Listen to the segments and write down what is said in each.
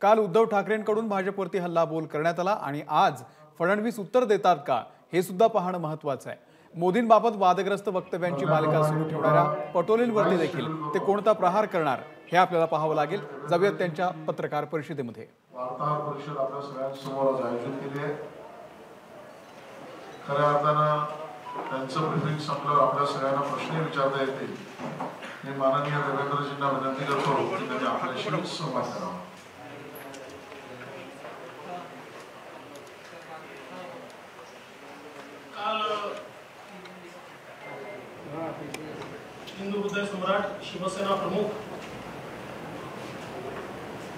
काल उद्धव ठाकरेंकडून भाजपवरती हल्लाबोल करण्यात आला आणि आज फडणवीस उत्तर देतात का हे सुद्धा पाहणं महत्त्वाचं आहे। मोदींबाबत वादग्रस्त वक्तव्यांची मालिका सुरू ठेवणाऱ्या पटोलेंवरती देखील ते कोणता प्रहार करणार हे आपल्याला पाहावं लागेल। जाऊयात त्यांच्या पत्रकार परिषदेमध्ये। वार्ताहर परिषद आपल्या सगळ्यांसमोर आयोजित केली आहे। खऱ्या अर्थानं त्यांचं ब्रीफिंग संपल्यावर आपल्या सगळ्यांना प्रश्न विचारता येतील। मी माननीय देवेंद्रजींना विनंती करतो की त्यांनी आपल्याशी संवाद करावा। काल हिंदू हृदय सम्राट शिवसेना प्रमुख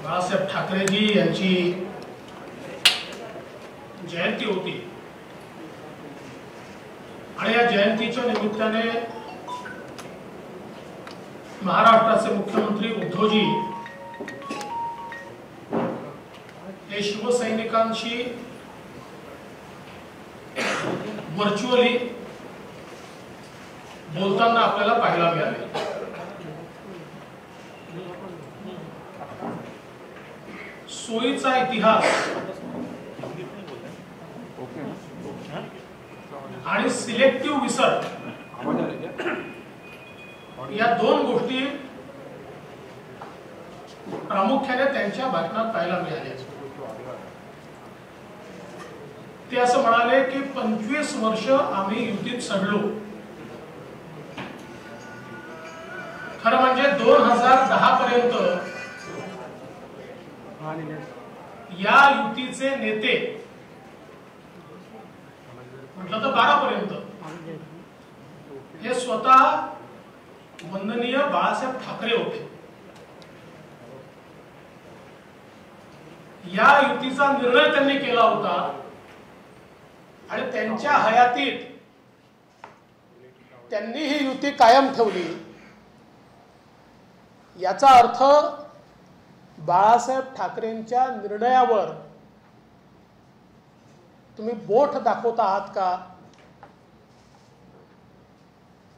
बाळासाहेब ठाकरेजी यांची जयंती होती आणि या जयंतीच्या निमित्ताने महाराष्ट्राचे मुख्यमंत्री उद्धवजी हे शिवसैनिकांशी व्हर्च्युअली बोलताना आपल्याला पाहायला मिळाले। सोयीचा इतिहास आणि सिलेक्टिव्ह विसर या दोन गोष्टी प्रामुख्याने त्यांच्या भाषणात पाहायला मिळाल्या। ते असं म्हणाले की 25 वर्ष आम्ही युतीत सडलो। खरं म्हणजे 2010 पर्यंत या युतीचे नेते म्हटलं तर 12 पर्यंत हे स्वतः वंदनीय बाळासाहेब ठाकरे होते। या युतीचा निर्णय त्यांनी केला होता आणि त्यांच्या हयातीत त्यांनी ही युती कायम ठेवली। याचा अर्थ बाळासाहेब ठाकरेंच्या निर्णयावर तुम्ही बोट दाखवत आहात का?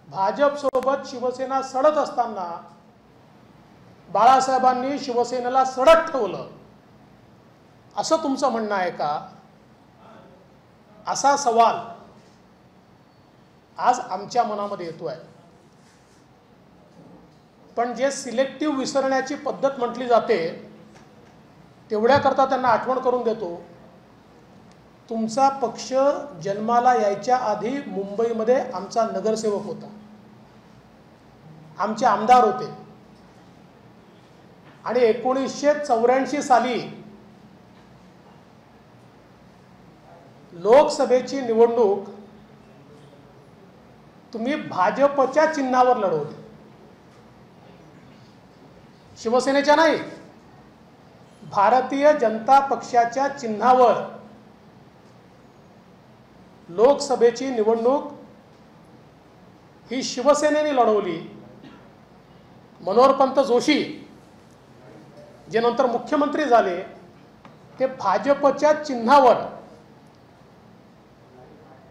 भाजप सोबत शिवसेना सडत असताना बाळासाहेबांनी शिवसेनेला सडत ठेवलं असं तुमचं म्हणणं आहे का? असा सवाल आज आमच्या मनामध्ये येतोय। पण जे सिलेक्टिव्ह विसरण्याची पद्धत म्हटली जाते तेवढ्याकरता त्यांना आठवण करून देतो, तुमचा पक्ष जन्माला यायच्या आधी मुंबईमध्ये आमचा नगरसेवक होता, आमचे आमदार होते आणि 1984 साली लोकसभेची निवडणूक तुम्ही भाजपच्या चिन्हावर लढवली, शिवसेनेच्या नाही, भारतीय जनता पक्षाच्या चिन्हावर लोकसभेची निवडणूक ही शिवसेनेने लढवली। मनोहरपंत जोशी जे नंतर मुख्यमंत्री झाले ते भाजपच्या चिन्हावर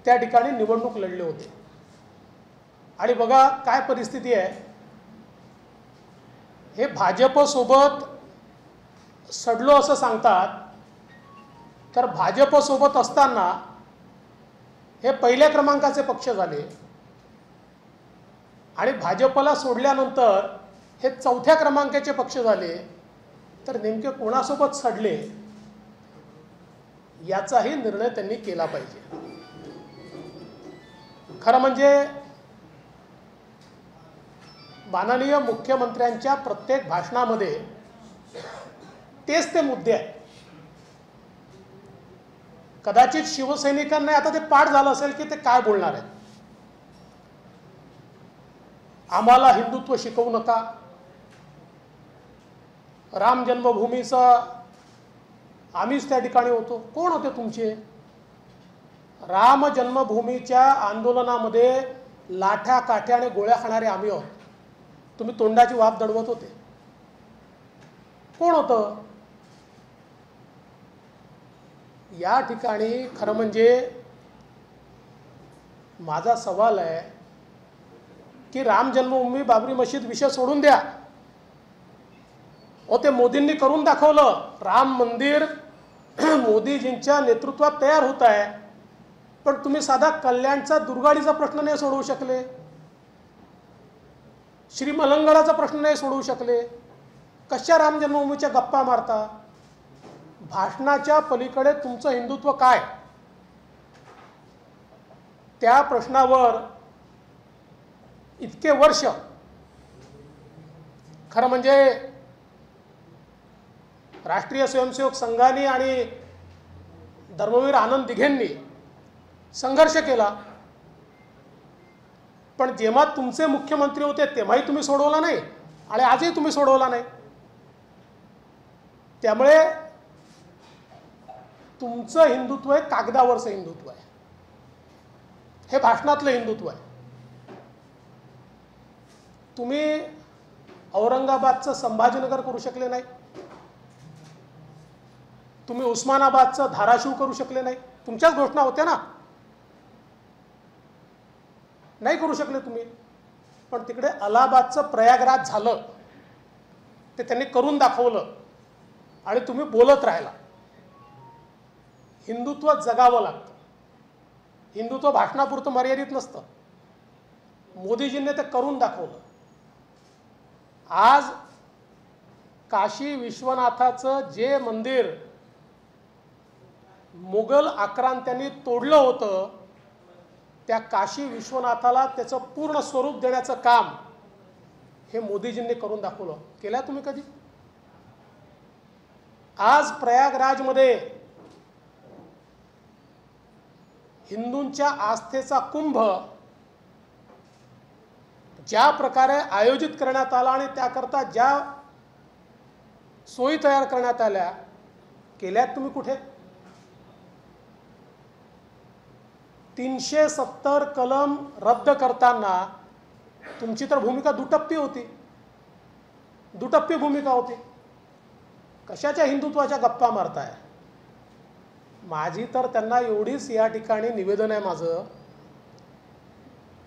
त्या ठिकाणी निवडणूक लढले होते। आणि बघा काय परिस्थिती आहे, हे भाजप सोबत सडलो असं सांगतात, तर भाजप सोबत असताना हे पहिल्या क्रमांकाचे पक्ष झाले आणि भाजपला सोडल्यानंतर हे चौथ्या क्रमांकाचे पक्ष झाले, तर नेमके कोणासोबत सडले याचाही निर्णय त्यांनी केला पाहिजे। खरं म्हणजे माननीय मुख्यमंत्र्यांच्या प्रत्येक भाषणामध्ये तेच ते मुद्दे आहेत। कदाचित शिवसैनिकांना आता ते पाठ झालं असेल की ते काय बोलणार आहेत। आम्हाला हिंदुत्व शिकवू नका, राम जन्मभूमीचा आम्हीच त्या ठिकाणी होतो। कोण होते तुमचे? राम जन्मभूमीच्या आंदोलनामध्ये लाठ्या काठ्या आणि गोळ्या खाणारे आम्ही आहोत, तुम्ही तोंडाची वाफ दडवत होते। कोण होतं? या ठिकाणी खरं म्हणजे माझा सवाल आहे की राम जन्मभूमी बाबरी मशीद विषय सोडून द्या, ते मोदींनी करून दाखवलं. राम मंदिर मोदीजींच्या नेतृत्वात तयार होत आहे, पण तुम्ही साधा कल्याणचा दुर्गाडीचा प्रश्न नाही सोडवू शकले, श्रीमलंगडाचा प्रश्न नाही सोडवू शकले. कशा राम जन्मभूमीच्या गप्पा मारता? भाषणाच्या पलीकडे तुमचं हिंदुत्व काय? त्या प्रश्नावर इतके वर्ष खरं म्हणजे राष्ट्रीय स्वयंसेवक संघाने आणि धर्मवीर आनंद दिघेंनी संघर्ष केला, पण जेव्हा तुमचे मुख्यमंत्री होते तेव्हाही तुम्ही सोडवला नाही आणि आजही तुम्ही सोडवला नाही. त्यामुळे तुमचं हिंदुत्व हे कागदावरचं हिंदुत्व आहे, हे भाषणातलं हिंदुत्व आहे. तुम्ही औरंगाबादचं संभाजीनगर करू शकले नाही, तुम्ही उस्मानाबादचं धाराशिव करू शकले नाही. तुमच्याच घोषणा होत्या ना, नाही करू शकले तुम्ही. पण तिकडे अलाहाबादचं प्रयागराज झालं, ते त्यांनी करून दाखवलं आणि तुम्ही बोलत राहिला. हिंदुत्व जगावं लागतं, हिंदुत्व भाषणापुरतं मर्यादित नसतं. मोदीजींनी ते करून दाखवलं. आज काशी विश्वनाथाचं जे मंदिर मुघल आक्रांत्यांनी तोडलं होतं, त्या काशी विश्वनाथाला त्याचं पूर्ण स्वरूप देण्याचं काम हे मोदीजींनी करून दाखवलं. केलं तुम्ही कधी? आज प्रयागराजमध्ये हिंदूंच्या आस्थेचा कुंभ ज्या प्रकारे आयोजित करण्यात आला आणि त्याकरता ज्या सोयी तयार करण्यात आल्या, केल्यात तुम्ही कुठे? 370 कलम रद्द करताना तुमची तर भूमिका दुटप्पी होती, दुटप्पी भूमिका होती. कशाच्या हिंदुत्वाच्या गप्पा मारताय? माझी तर त्यांना एवढीच या ठिकाणी निवेदन आहे माझं,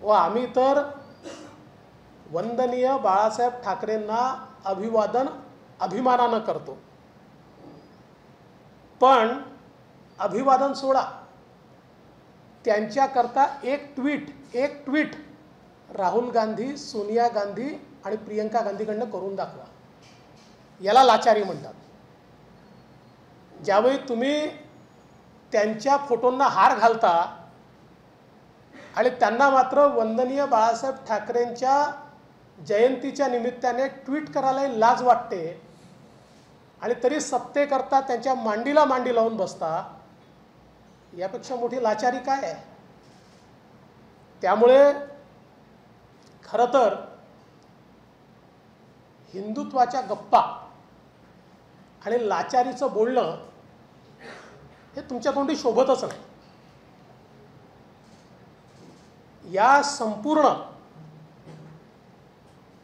व आम्ही तर वंदनीय बाळासाहेब ठाकरेंना अभिवादन अभिमानानं करतो, पण अभिवादन सोडा, त्यांच्याकरता एक ट्विट राहुल गांधी, सोनिया गांधी आणि प्रियंका गांधीकडनं करून दाखवा. याला लाचारी म्हणतात. ज्यावेळी तुम्ही त्यांच्या फोटोंना हार घालता आणि त्यांना मात्र वंदनीय बाळासाहेब ठाकरेंच्या जयंतीच्या निमित्ताने ट्विट करायला लाज वाटते आणि तरी सत्तेकरता त्यांच्या मांडीला मांडी लावून बसता, यापेक्षा मोठी लाचारी काय आहे? त्यामुळे खरं तर हिंदुत्वाच्या गप्पा आणि लाचारीचं बोलणं हे तुमच्या तोंडी शोभतच नाही. या संपूर्ण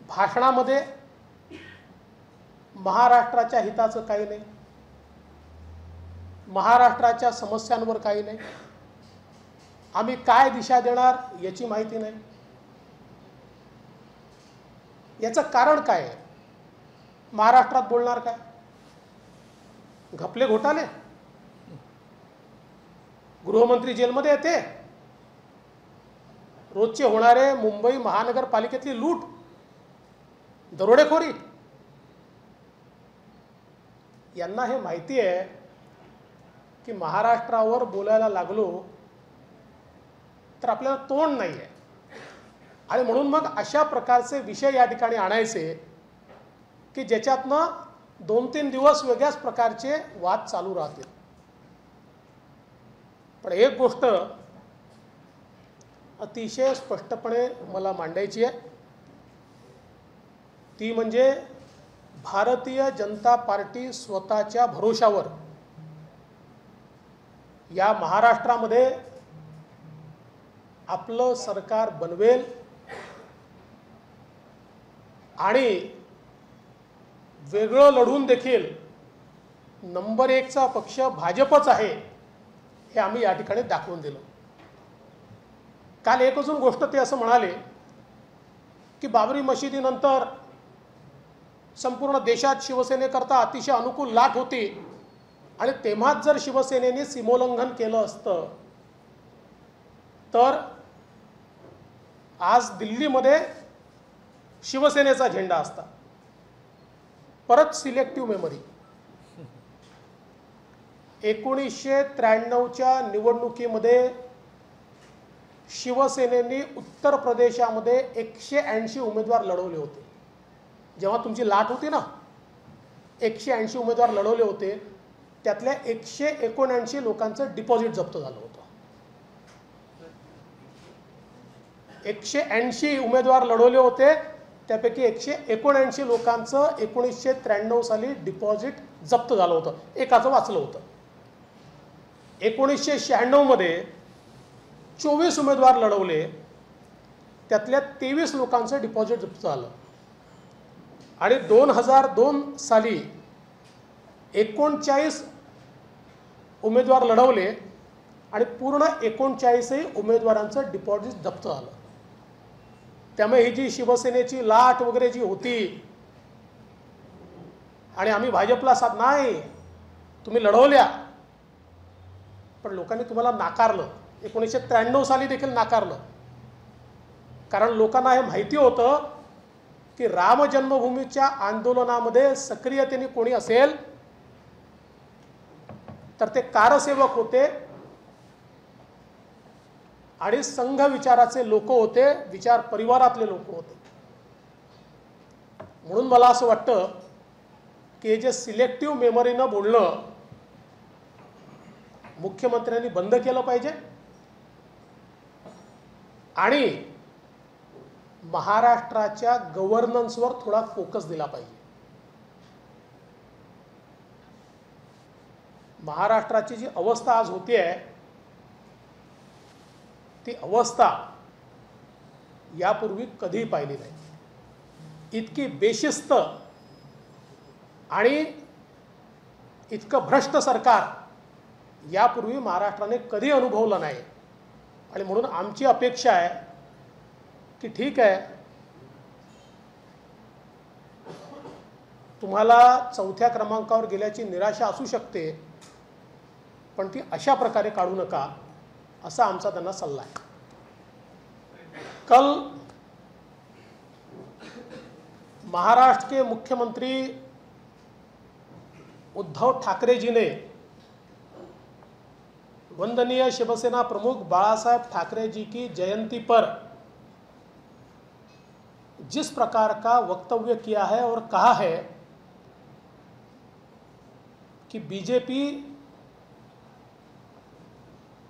भाषणामध्ये महाराष्ट्राच्या हिताचं काही नाही, महाराष्ट्राच्या समस्यांवर काही नाही, आम्ही काय दिशा देणार याची माहिती नाही. याचं कारण काय आहे? महाराष्ट्रात बोलणार काय? घपले घोटाळे, गृहमंत्री जेलमध्ये येते, रोजचे होणारे मुंबई महानगरपालिकेतली लूट, दरोडेखोरी. यांना हे माहिती आहे की महाराष्ट्रावर बोलायला लागलो तर आपल्याला तोंड नाही आहे, आणि म्हणून मग अशा प्रकारचे विषय या ठिकाणी आणायचे की ज्याच्यातनं 2-3 दिवस वेगळ्याच प्रकारचे वाद चालू राहतील. पण एक गोष्ट अतिशय स्पष्टपणे मला मांडायची आहे, ती म्हणजे भारतीय जनता पार्टी स्वतःच्या भरोशावर या महाराष्ट्रामध्ये आपलं सरकार बनवेल आणि वेगळं लढून देखील नंबर 1चा पक्ष भाजपच आहे हे आम्ही या ठिकाणी दाखवून दिलं. काल एक अजून गोष्ट ते असं म्हणाले की बाबरी मशिदीनंतर संपूर्ण देशात शिवसेनेकरता अतिशय अनुकूल लाट होती आणि तेव्हाच जर शिवसेनेने सीमोल्लंघन केलं असतं तर आज दिल्लीमध्ये शिवसेनेचा झेंडा असता. परत सिलेक्टिव्ह मेमरी. 1993च्या निवडणुकीमध्ये शिवसेनेने उत्तर प्रदेशामध्ये 180 उमेदवार लढवले होते. जेव्हा तुमची लाट होती ना, 180 उमेदवार लढवले होते, त्यातल्या 179 लोकांचं डिपॉझिट जप्त झालं होतं. 180 उमेदवार लढवले होते, त्यापैकी 179 लोकांचं 1993 साली डिपॉझिट जप्त झालं होतं. एकाचं वाचलं होतं. 1996 मध्ये 24 उमेदवार लढवले, त्यातल्या 23 लोकांचं डिपॉझिट जप्त झालं. आणि 2002 साली 39 उमेदवार लढवले आणि पूर्ण 39 उमेदवारांचं डिपॉझिट जप्त झालं. त्यामुळे ही जी शिवसेनेची लाट वगैरे जी होती आणि आम्ही भाजपला साथ नाही, तुम्ही लढवल्या पण लोकांनी तुम्हाला नाकारलं. 1993 साली देखील नाकारलं. कारण लोकांना हे माहिती होतं की राम जन्मभूमीच्या आंदोलनामध्ये सक्रियतेने कोणी असेल तर ते कारसेवक होते आणि संघ विचाराचे लोक होते, विचार परिवारातले लोक होते. म्हणून मला असं वाटतं की हे जे सिलेक्टिव्ह मेमरीनं बोलणं मुख्यमंत्र्यांनी बंद केलं पाहिजे आणि महाराष्ट्राच्या गव्हर्नन्सवर थोडा फोकस दिला पाहिजे. महाराष्ट्राची जी अवस्था आज होतीये ती अवस्था यापूर्वी कधीही पाहिली नाही. इतकी बेशिस्त आणि इतकं भ्रष्ट सरकार यापूर्वी महाराष्ट्राने कधी अनुभवलं नाही. आणि म्हणून आमची अपेक्षा आहे की ठीक आहे, तुम्हाला 4थ्या क्रमांकावर गेल्याची निराशा असू शकते, पण ती अशा प्रकारे काढू नका, असा आमचा त्यांना सल्ला आहे. कल महाराष्ट्र के मुख्यमंत्री उद्धव ठाकरे जी ने वंदनीय शिवसेना प्रमुख बाळासाहेब ठाकरे जी की जयंती पर जिस प्रकार का वक्तव्य किया है और कहा है कि बीजेपी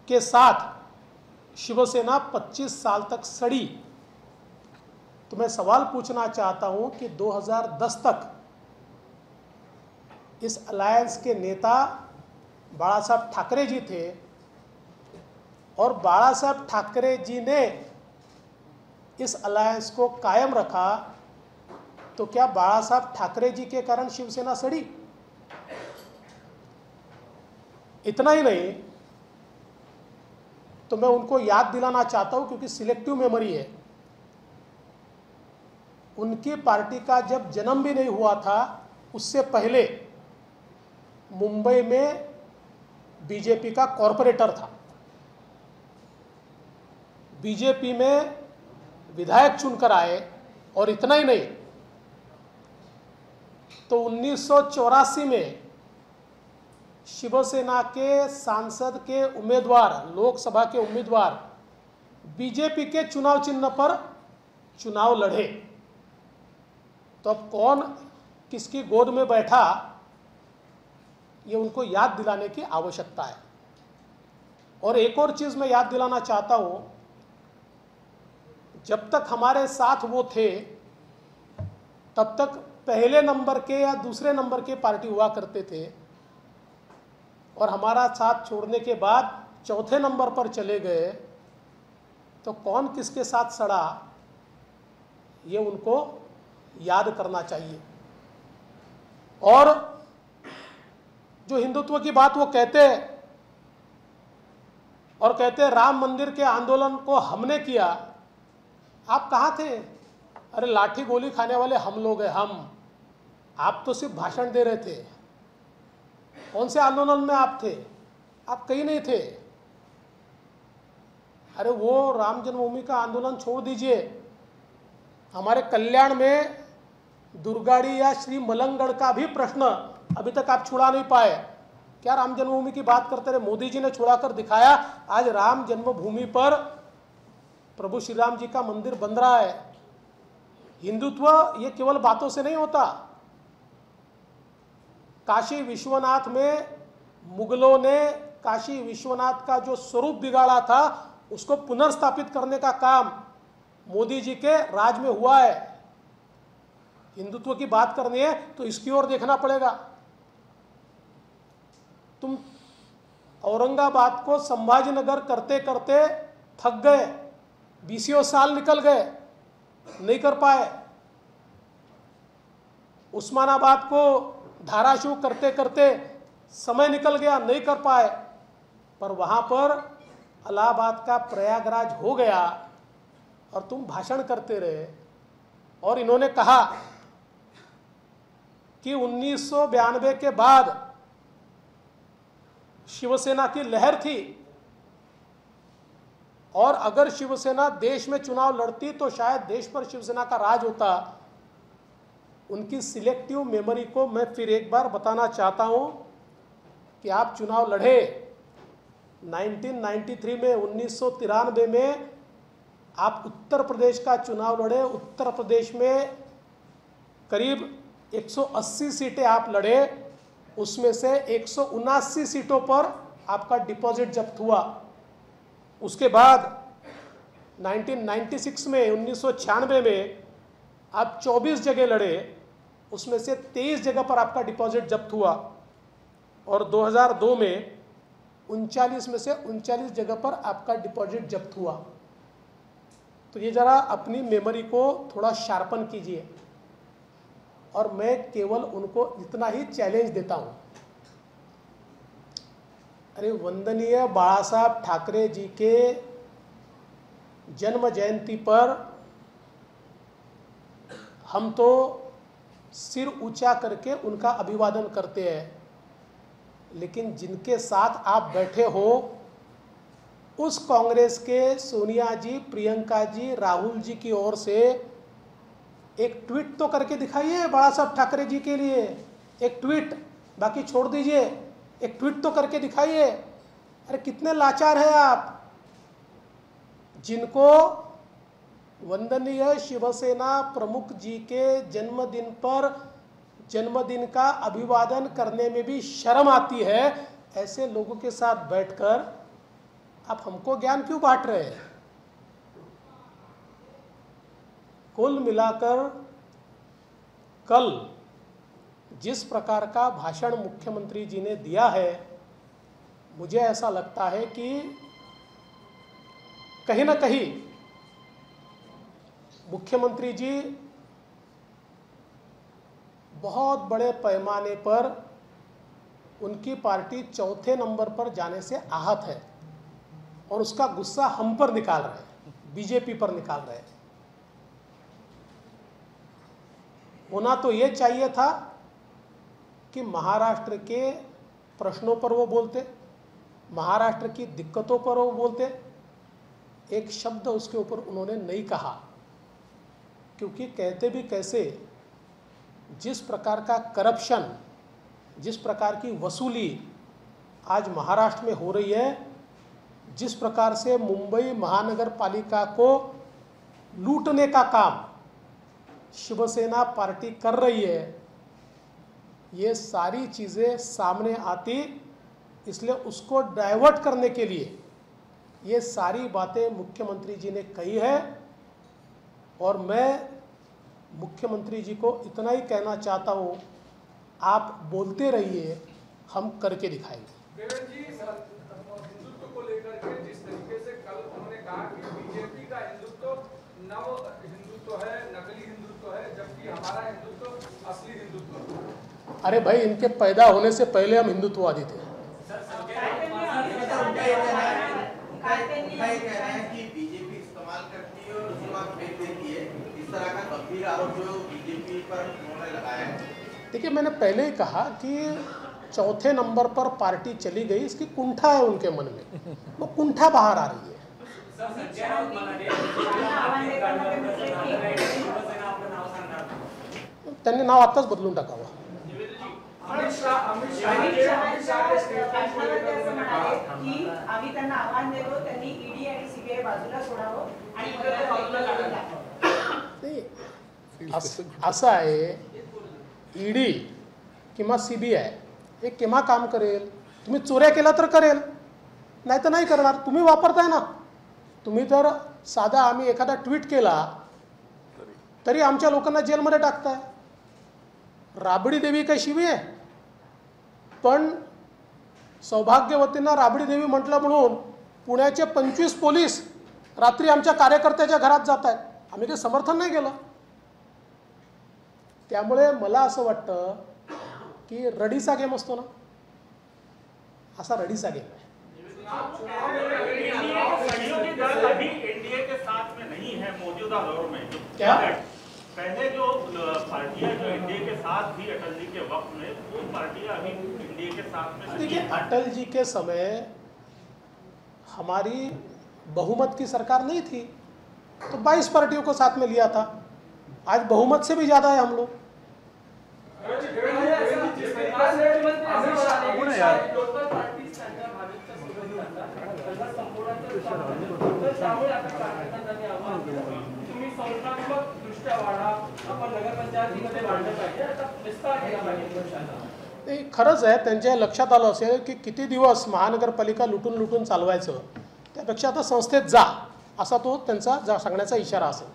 के साथ शिवसेना 25 साल तक सड़ी, तो मैं सवाल पूछना चाहता हूं कि 2010 तक इस अलायंस के नेता बाळासाहेब ठाकरे जी थे और बाळासाहेब ठाकरे जी ने इस अलायंस को कायम रखा, तो क्या बाळासाहेब ठाकरे जी के कारण शिवसेना सड़ी? इतना ही नहीं, तो मैं उनको याद दिलाना चाहता हूं क्योंकि सिलेक्टिव मेमोरी है, उनकी पार्टी का जब जन्म भी नहीं हुआ था उससे पहले मुंबई में बीजेपी का कॉरपोरेटर था, बीजेपी में विधायक चुनकर आए. और इतना ही नहीं, तो 1984 में शिवसेना के सांसद के उम्मीदवार, लोकसभा के उम्मीदवार बीजेपी के चुनाव चिन्ह पर चुनाव लड़े. तो अब कौन किसकी गोद में बैठा, ये उनको याद दिलाने की आवश्यकता है. और एक और चीज मैं याद दिलाना चाहता हूं, जब तक हमारे साथ वो थे तब तक पहले नंबर के या दूसरे नंबर के पार्टी हुआ करते थे, और हमारा साथ छोड़ने के बाद चौथे नंबर पर चले गए. तो कौन किसके साथ सड़ा, ये उनको याद करना चाहिए. और जो हिंदुत्व की बात वो कहते और कहते राम मंदिर के आंदोलन को हमने किया, आप कहाँ थे? अरे लाठी गोली खाने वाले हम लोग हैं. हम आप तो सिर्फ भाषण दे रहे थे। कौन से आंदोलन में आप थे? आप कहीं नहीं थे। अरे वो राम जन्मभूमि का आंदोलन छोड़ दीजिए, हमारे कल्याण में दुर्गाड़ी या श्री मलंगगढ़ का भी प्रश्न अभी तक आप छुड़ा नहीं पाए। क्या राम जन्मभूमि की बात करते रहे? मोदी जी ने छुड़ा कर दिखाया। आज राम जन्मभूमि पर प्रभु श्री राम जी का मंदिर बन रहा है। हिंदुत्व ये केवल बातों से नहीं होता। काशी विश्वनाथ में मुगलों ने काशी विश्वनाथ का जो स्वरूप बिगाड़ा था उसको पुनर्स्थापित करने का काम मोदी जी के राज में हुआ है। हिंदुत्व की बात करनी है तो इसकी ओर देखना पड़ेगा। तुम औरंगाबाद को संभाजीनगर करते करते थक गए, 20 साल निकल गए, नहीं कर पाए। उस्मानाबाद को धाराशिव करते करते समय निकल गया, नहीं कर पाए। पर वहां पर इलाहाबाद का प्रयागराज हो गया और तुम भाषण करते रहे। और इन्होंने कहा कि 1992 के बाद शिवसेना की लहर थी और अगर शिवसेना देश में चुनाव लड़ती तो शायद देश पर शिवसेना का राज होता। उनकी सिलेक्टिव मेमोरी को मैं फिर एक बार बताना चाहता हूं कि आप चुनाव लड़े 1993 में, 1993 में आप उत्तर प्रदेश का चुनाव लड़े। उत्तर प्रदेश में करीब 180 सीटें आप लड़े, उसमें से 179 सीटों पर आपका डिपॉजिट जब्त हुआ। उसके बाद 1996 में, 1996 में आप 24 जगह लड़े, उसमें से 23 जगह पर आपका डिपॉजिट जब्त हुआ। और 2002 में 39 में से 39 जगह पर आपका डिपॉजिट जब्त हुआ। तो ये जरा अपनी मेमोरी को थोड़ा शार्पन कीजिए। और मैं केवल उनको इतना ही चैलेंज देता हूं, अरे वंदनीय बाला साहब ठाकरे जी के जन्म जयंती पर हम तो सिर ऊंचा करके उनका अभिवादन करते हैं, लेकिन जिनके साथ आप बैठे हो उस कांग्रेस के सोनिया जी, प्रियंका जी, राहुल जी की ओर से एक ट्वीट तो करके दिखाइए बाला साहब ठाकरे जी के लिए। एक ट्वीट, बाकी छोड़ दीजिए, एक ट्वीट तो करके दिखाइए। अरे कितने लाचार हैं आप, जिनको वंदनीय शिवसेना प्रमुख जी के जन्मदिन पर जन्मदिन का अभिवादन करने में भी शर्म आती है। ऐसे लोगों के साथ बैठकर आप हमको ज्ञान क्यों बांट रहे हैं? कुल मिलाकर कल जिस प्रकार का भाषण मुख्यमंत्री जी ने दिया है, मुझे ऐसा लगता है कि कहीं ना कहीं मुख्यमंत्री जी बहुत बड़े पैमाने पर उनकी पार्टी चौथे नंबर पर जाने से आहत है और उसका गुस्सा हम पर निकाल रहे हैं, बीजेपी पर निकाल रहे हैं। होना तो ये चाहिए था कि महाराष्ट्र के प्रश्नों पर वो बोलते, महाराष्ट्र की दिक्कतों पर वो बोलते। एक शब्द उसके ऊपर उन्होंने नहीं कहा, क्योंकि कहते भी कैसे, जिस प्रकार का करप्शन, जिस प्रकार की वसूली आज महाराष्ट्र में हो रही है, जिस प्रकार से मुंबई महानगर पालिका को लूटने का काम शिवसेना पार्टी कर रही है, ये सारी चीज़ें सामने आती, इसलिए उसको डाइवर्ट करने के लिए ये सारी बातें मुख्यमंत्री जी ने कही है। और मैं मुख्यमंत्री जी को इतना ही कहना चाहता हूँ, आप बोलते रहिए, हम करके दिखाएंगे। देवेंद्र जी, हिंदुत्व को लेकर के जिस तरीके से कल उन्होंने कहा कि बीजेपी का हिंदुत्व नव हिंदुत्व है, नकली हिंदुत्व है, जबकि हमारा हिंदुत्व असली हिंदुत्व है। अरे भाई, इनके पैदा होने से पहले हम हिंदुत्ववादी थे। बीजेपी इस्तेमाल करती है और उसके बाद फेंक देती है, इस तरह का गंभीर आरोप जो बीजेपी पर उन्होंने लगाया है। देखिए, मैंने पहले ही कहा कि चौथे नंबर पर पार्टी चली गई, इसकी कुंठा है उनके मन में, वो कुंठा बाहर आ रही है। त्यांनी नाव आताच बदलून टाकावं. अमित शाह के स्टेटमेंट को लेकर उन्होंने कहा की आम्ही त्यांना आव्हान देतो, त्यांनी ईडी आणि सीबीआय बाजूला सोडावं आणि नाही, असं आहे, ईडी किंवा सीबीआय हे केव्हा काम करेल? तुम्ही चोऱ्या केला तर करेल, नाही तर नाही करणार. तुम्ही वापरताय ना. तुम्ही तर साधा आम्ही एखादा ट्विट केला तरी आमच्या लोकांना जेलमध्ये टाकताय. राबडी देवी काय शिवी आहे? पण सौभाग्यवतींना राबडी देवी म्हटलं म्हणून पुण्याचे 25 पोलीस रात्री आमच्या कार्यकर्त्याच्या घरात जात आहेत. आम्ही काही समर्थन नाही केलं. त्यामुळे मला असं वाटतं की रडीचा गेम असतो ना, असा रडीचा गेम आहे. अभी एनडीए के साथ में नहीं है मौजूदा दौर में. क्या? पहले जो पार्टियां जो एनडीए के साथ थी अटल जी के वक्त में, वो पार्टियां अभी एनडीए के साथ में. देखिए, अटल जी के समय हमारी बहुमत की सरकार नहीं थी, तो 22 पार्टियों को साथ में लिया था. आज बहुमत से भी ज़्यादा है हम लोग. नाही, खरंच आहे, त्यांच्या लक्षात आलं असेल की किती दिवस महानगरपालिका लुटून चालवायचं, त्यापेक्षा आता संस्थेत जा, असा तो त्यांचा सांगण्याचा इशारा असेल.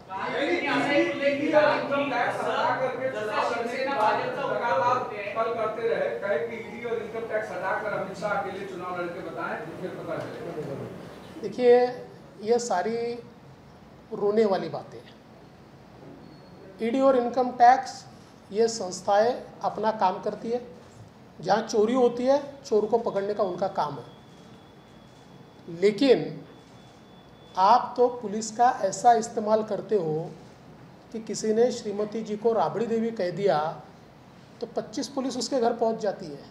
कल करते रहे, कहे कि ईडी और इनकम टैक्स हटाकर अमित शाह अकेले चुनाव लड़के बताएं, तो फिर पता चलेगा. देखिए, ये सारी रोने वाली बातें हैं. ईडी और इनकम टैक्स ये संस्थाएं अपना काम करती है. जहाँ चोरी होती है, चोर को पकड़ने का उनका काम है. लेकिन आप तो पुलिस का ऐसा इस्तेमाल करते हो कि किसी ने श्रीमती जी को राबड़ी देवी कह दिया तो 25 पुलिस उसके घर पहुंच जाती है.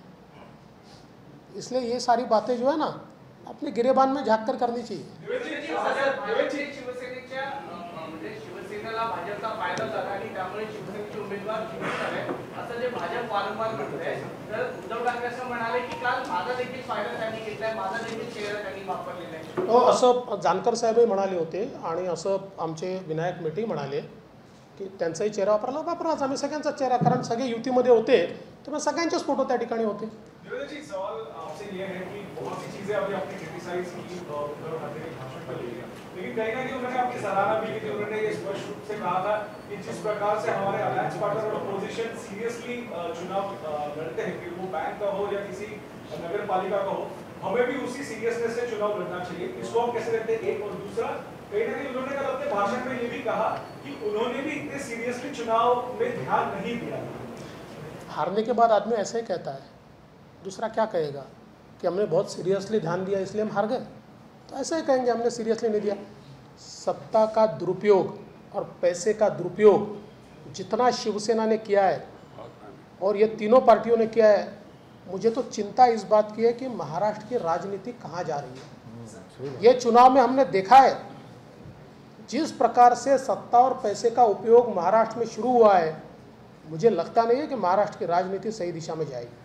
इसलिए ये सारी बातें जो है ना, अपने गिरेबान में झाँक कर करनी चाहिए. शिवसेनेला भाजपचा फायदा झाला आणि त्यामुळे शिवसेनेचे उमेदवार जिंकत आहे असं जे भाजप वारंवार म्हणते. तर उद्धव ठाकरे असं म्हणाले की काल माझा देखील फायदा त्यांनी घेतलाय, माझा देखील चेहरा त्यांनी वापरलेला आहे. हो, असं जानकर साहेबही म्हणाले होते आणि असं आमचे विनायक मेटे म्हणाले की त्यांचाही चेहरा वापरलाच आम्ही सगळ्यांचा चेहरा, कारण सगळे युतीमध्ये होते तर मग सगळ्यांचेच फोटो त्या ठिकाणी होते. जी, सवाल आपसे ये है कि बहुत सी चीजें अभी आपने क्रिटिसाइज की उद्धव ठाकरे के भाषण को लेकर, लेकिन कहीं ना कहीं उन्होंने आपकी सराहना भी की थी. उन्होंने ये स्पष्ट रूप से कहा था कि जिस प्रकार से हमारे अलायंस पार्टनर और अपोजिशन सीरियसली चुनाव लड़ते हैं, फिर वो बैंक का हो या किसी नगर पालिका का हो, हमें भी उसी सीरियसनेस से चुनाव लड़ना चाहिए. इसको हम कैसे देखते हैं? एक और दूसरा, कहीं ना कहीं उन्होंने कल अपने भाषण में ये भी कहा कि उन्होंने भी इतने सीरियसली चुनाव में ध्यान नहीं दिया. हारने के बाद आदमी ऐसे ही कहता है, दूसरा क्या कहेगा कि हमने बहुत सीरियसली ध्यान दिया इसलिए हम हार गए? तो ऐसे ही कहेंगे हमने सीरियसली नहीं दिया. सत्ता का दुरुपयोग और पैसे का दुरुपयोग जितना शिवसेना ने किया है और ये तीनों पार्टियों ने किया है, मुझे तो चिंता इस बात की है कि महाराष्ट्र की राजनीति कहाँ जा रही है. ये चुनाव में हमने देखा है जिस प्रकार से सत्ता और पैसे का उपयोग महाराष्ट्र में शुरू हुआ है, मुझे लगता नहीं है कि महाराष्ट्र की राजनीति सही दिशा में जाएगी.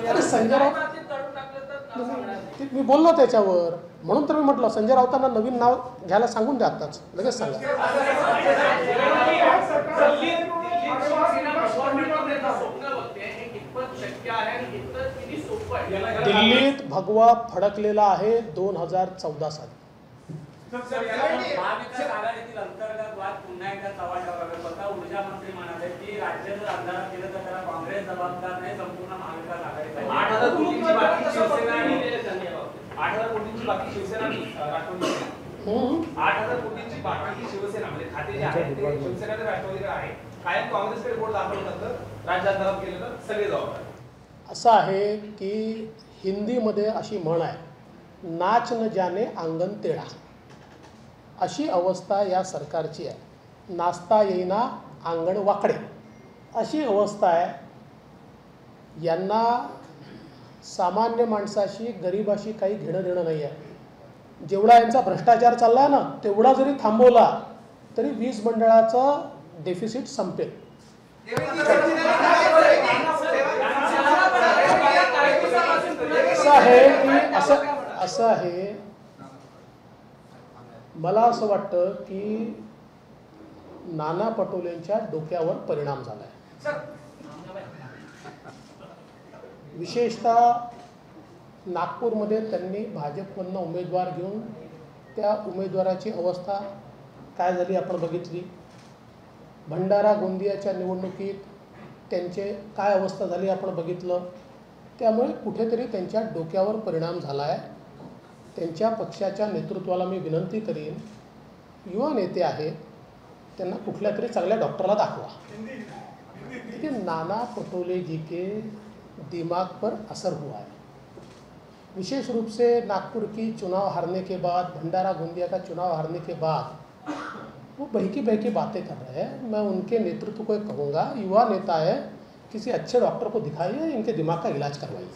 अरे संजय राऊत, मी बोललो त्याच्यावर, म्हणून तर मी म्हटलं संजय राऊतांना नवीन नाव घ्यायला सांगून द्या आताच, लगेच सांगा. दिल्लीत भगवा फडकलेला आहे 2014 साली. महाविकास आघाडीतील अंतर्गत वाद पुन्हा एकदा चव्हाट्यावर. स्वतः ऊर्जा मंत्री म्हणाले की राज्य जर अंधारात केलं तर त्याला काँग्रेस जबाबदार नाही, संपूर्ण महाविकास आघाडी. 8,000 कोटींची बाकी शिवसेना आणि 8,000 कोटींची बाकी शिवसेना राष्ट्रवादी. 8,000 कोटींची बाकी शिवसेना म्हणजे खाते जे आहे ते शिवसेना आणि राष्ट्रवादीकडे आहे. कायम काँग्रेसकडे बोट दाखवलं तर राज्य अंधारात केलं तर सगळे जबाबदार. असं आहे की हिंदीमध्ये अशी म्हण आहे, नाच न जाने आंगन तेढा. अशी अवस्था या सरकारची आहे. नाचता येईना अंगण वाकडे अशी अवस्था आहे. यांना सामान्य माणसाशी गरिबाशी काही घेणं देणं नाही आहे. जेवढा यांचा भ्रष्टाचार चालला ना तेवढा जरी थांबवला तरी वीज मंडळाचं डेफिसिट संपेल. असं आहे मला असं वाटतं की नाना पटोलेंच्या डोक्यावर परिणाम झालाय. विशेषतः नागपूरमध्ये त्यांनी भाजपमधनं उमेदवार घेऊन त्या उमेदवाराची अवस्था काय झाली आपण बघितली. भंडारा गोंदियाच्या निवडणुकीत त्यांचे काय अवस्था झाली आपण बघितलं. त्यामुळे कुठेतरी त्यांच्या डोक्यावर परिणाम झाला आहे. त्यांच्या पक्षाच्या नेतृत्वाला मी विनंती करीन, युवा नेते आहेत त्यांना कुठल्या तरी चांगल्या डॉक्टरला दाखवा. देखिए नाना पटोले जी के दिमाग पर असर हुआ है. विशेष रूप से नागपुर की चुनाव हारने के बाद, भंडारा गोंदिया का चुनाव हारने के बाद वो बहकी बहकी बातें कर रहे हैं. मैं उनके नेतृत्व को कहूँगा, युवा नेता है, किसी अच्छे डॉक्टर को दिखाइए, इनके दिमाग का इलाज करवाइए.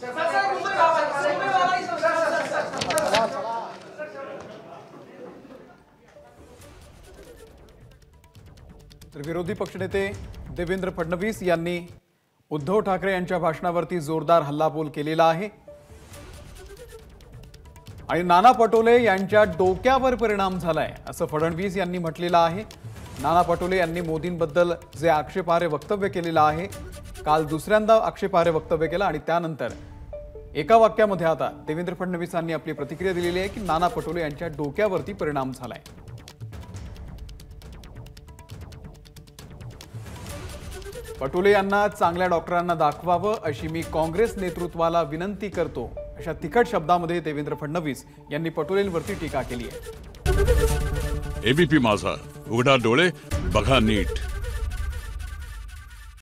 तर विरोधी पक्षनेते देवेंद्र फडणवीस यांनी उद्धव ठाकरे यांच्या भाषणावरती जोरदार हल्लाबोल केलेला आहे आणि नाना पटोले यांच्या डोक्यावर परिणाम झालाय असं फडणवीस यांनी म्हटलेलं आहे. नाना पटोले यांनी मोदींबद्दल जे आक्षेपार्ह वक्तव्य केलेलं आहे, काल दुसऱ्यांदा आक्षेपार्ह वक्तव्य केलं आणि त्यानंतर एका वाक्यामध्ये आता देवेंद्र फडणवीसांनी आपली प्रतिक्रिया दिलेली आहे की नाना पटोले यांच्या डोक्यावरती परिणाम झालाय. पटोले यांना चांगल्या डॉक्टरांना दाखवावं अशी मी काँग्रेस नेतृत्वाला विनंती करतो, अशा तिखट शब्दामध्ये देवेंद्र फडणवीस यांनी पटोलेंवरती टीका केली आहे. एबीपी माझा, उघडा डोळे बघा नीट.